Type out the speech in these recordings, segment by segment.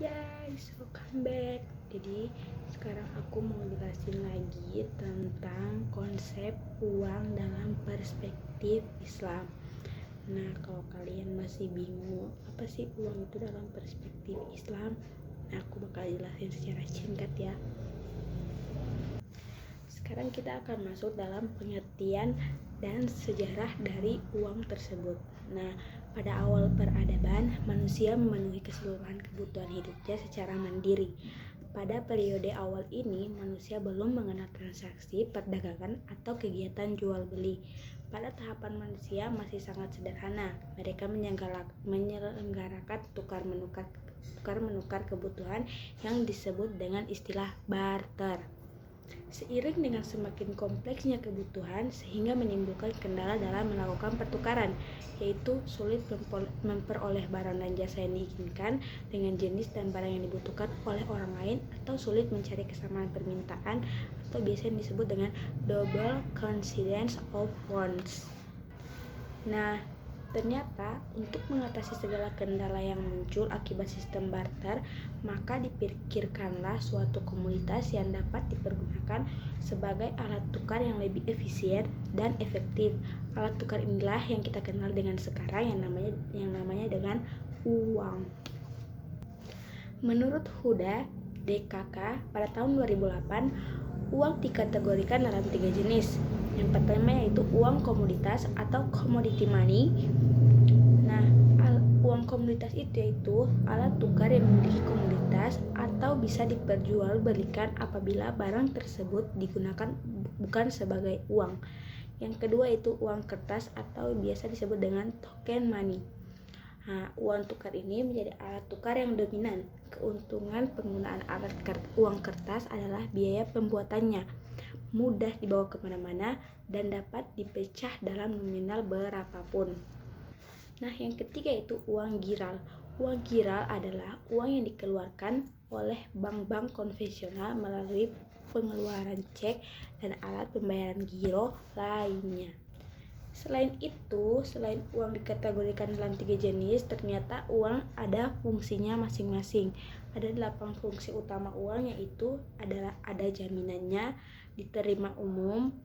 Guys, welcome back. Jadi sekarang aku mau jelasin lagi tentang konsep uang dalam perspektif Islam. Nah, kalau kalian masih bingung apa sih uang itu dalam perspektif Islam, aku bakal jelasin secara singkat ya. Sekarang kita akan masuk dalam pengertian dan sejarah dari uang tersebut. Nah, pada awal peradaban, manusia memenuhi keseluruhan kebutuhan hidupnya secara mandiri. Pada periode awal ini, manusia belum mengenal transaksi, perdagangan, atau kegiatan jual beli. Pada tahapan manusia masih sangat sederhana. Mereka menyelenggarakan tukar-menukar kebutuhan yang disebut dengan istilah barter. Seiring dengan semakin kompleksnya kebutuhan sehingga menimbulkan kendala dalam melakukan pertukaran, yaitu sulit memperoleh barang dan jasa yang diinginkan dengan jenis dan barang yang dibutuhkan oleh orang lain, atau sulit mencari kesamaan permintaan atau biasa yang disebut dengan double coincidence of wants. Nah, ternyata untuk mengatasi segala kendala yang muncul akibat sistem barter, maka dipikirkanlah suatu komoditas yang dapat dipergunakan sebagai alat tukar yang lebih efisien dan efektif. Alat tukar inilah yang kita kenal dengan sekarang yang namanya dengan uang. Menurut Huda DKK pada tahun 2008, uang dikategorikan dalam 3 jenis. Yang pertama yaitu uang komoditas atau commodity money. Nah, uang komoditas itu yaitu alat tukar yang memiliki komoditas atau bisa diperjualbelikan apabila barang tersebut digunakan bukan sebagai uang. Yang kedua itu uang kertas atau biasa disebut dengan token money. Nah, uang tukar ini menjadi alat tukar yang dominan. Keuntungan penggunaan uang kertas adalah biaya pembuatannya, mudah dibawa kemana-mana, dan dapat dipecah dalam nominal berapapun. Nah, yang ketiga itu uang giral. Uang giral adalah uang yang dikeluarkan oleh bank-bank konvensional melalui pengeluaran cek dan alat pembayaran giro lainnya. Selain uang dikategorikan dalam 3 jenis, ternyata uang ada fungsinya masing-masing. Ada 8 fungsi utama uang, yaitu adalah ada jaminannya, diterima umum,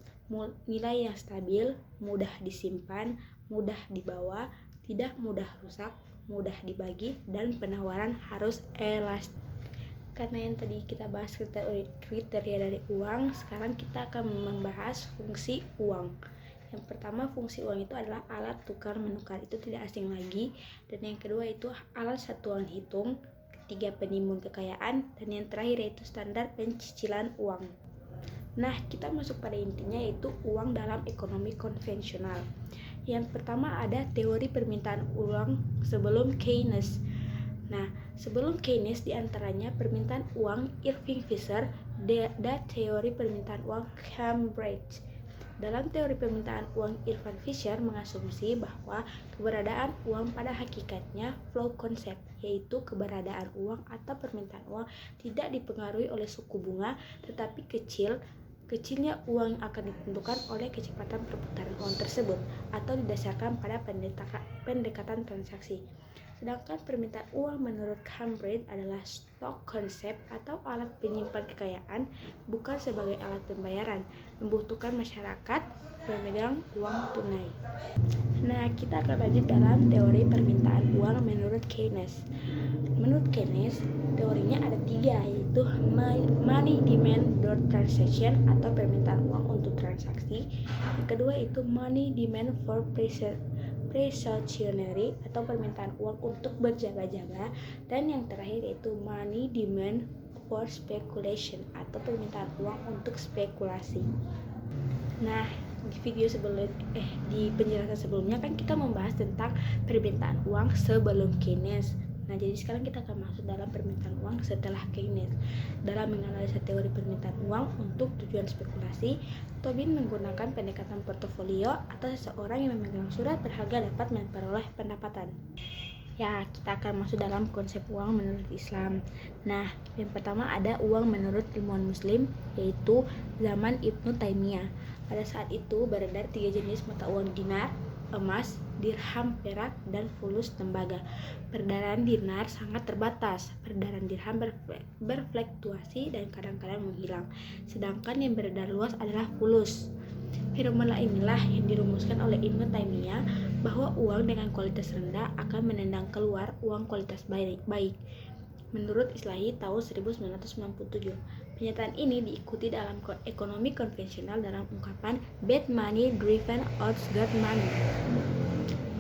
nilai yang stabil, mudah disimpan, mudah dibawa, tidak mudah rusak, mudah dibagi, dan penawaran harus elastis. Karena yang tadi kita bahas kriteria dari uang, sekarang kita akan membahas fungsi uang. Yang pertama, fungsi uang itu adalah alat tukar menukar, itu tidak asing lagi. Dan yang kedua itu alat satuan hitung. Ketiga, penimbun kekayaan. Dan yang terakhir yaitu standar pencicilan uang. Nah, kita masuk pada intinya yaitu uang dalam ekonomi konvensional. Yang pertama ada teori permintaan uang sebelum Keynes. Nah, sebelum Keynes diantaranya permintaan uang Irving Fisher dan teori permintaan uang Cambridge. Dalam teori permintaan uang, Irving Fisher mengasumsi bahwa keberadaan uang pada hakikatnya flow concept, yaitu keberadaan uang atau permintaan uang tidak dipengaruhi oleh suku bunga, tetapi kecilnya uang akan ditentukan oleh kecepatan perputaran uang tersebut atau didasarkan pada pendekatan transaksi. Sedangkan permintaan uang menurut Cambridge adalah stock concept atau alat penyimpan kekayaan, bukan sebagai alat pembayaran, membutuhkan masyarakat pemegang uang tunai. Nah, kita akan lanjut dalam teori permintaan uang menurut Keynes. Menurut Keynes, teorinya ada 3, yaitu money demand for transaction atau permintaan uang untuk transaksi. Yang kedua itu money demand for precautionary atau permintaan uang untuk berjaga-jaga, dan yang terakhir yaitu money demand for speculation atau permintaan uang untuk spekulasi. Nah, di penjelasan sebelumnya kan kita membahas tentang permintaan uang sebelum Keynes. Nah, jadi sekarang kita akan masuk dalam permintaan uang setelah Keynes. Dalam menganalisa teori permintaan uang untuk tujuan spekulasi, Tobin menggunakan pendekatan portofolio atau seseorang yang memegang surat berharga dapat memperoleh pendapatan. Ya, kita akan masuk dalam konsep uang menurut Islam. Nah, yang pertama ada uang menurut ilmuwan muslim, yaitu zaman Ibnu Taimiyah. Pada saat itu beredar 3 jenis mata uang dinar, emas, dirham perak, dan fulus tembaga. Peredaran dinar sangat terbatas. Peredaran dirham berfluktuasi dan kadang-kadang menghilang. Sedangkan yang beredar luas adalah fulus. Fenomena inilah yang dirumuskan oleh Ibnu Taimiyah bahwa uang dengan kualitas rendah akan menendang keluar uang kualitas baik. Menurut Islahi tahun 1997. Pernyataan ini diikuti dalam ekonomi konvensional dalam ungkapan bad money driven out good money.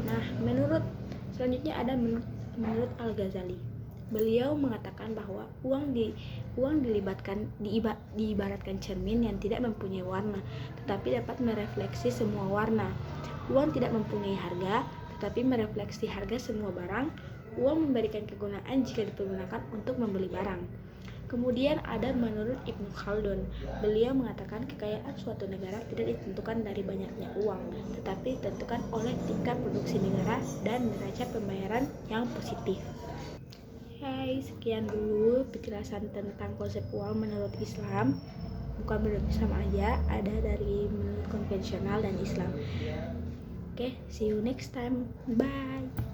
Nah, selanjutnya ada menurut Al-Ghazali. Beliau mengatakan bahwa uang diibaratkan cermin yang tidak mempunyai warna, tetapi dapat merefleksi semua warna. Uang tidak mempunyai harga, tetapi merefleksi harga semua barang. Uang memberikan kegunaan jika dipergunakan untuk membeli barang. Kemudian ada menurut Ibnu Khaldun. Beliau mengatakan kekayaan suatu negara tidak ditentukan dari banyaknya uang, tetapi ditentukan oleh tingkat produksi negara dan derajat pembayaran yang positif. Hai, sekian dulu penjelasan tentang konsep uang menurut Islam. Bukan menurut Islam aja, ada dari menurut konvensional dan Islam. Oke, see you next time. Bye.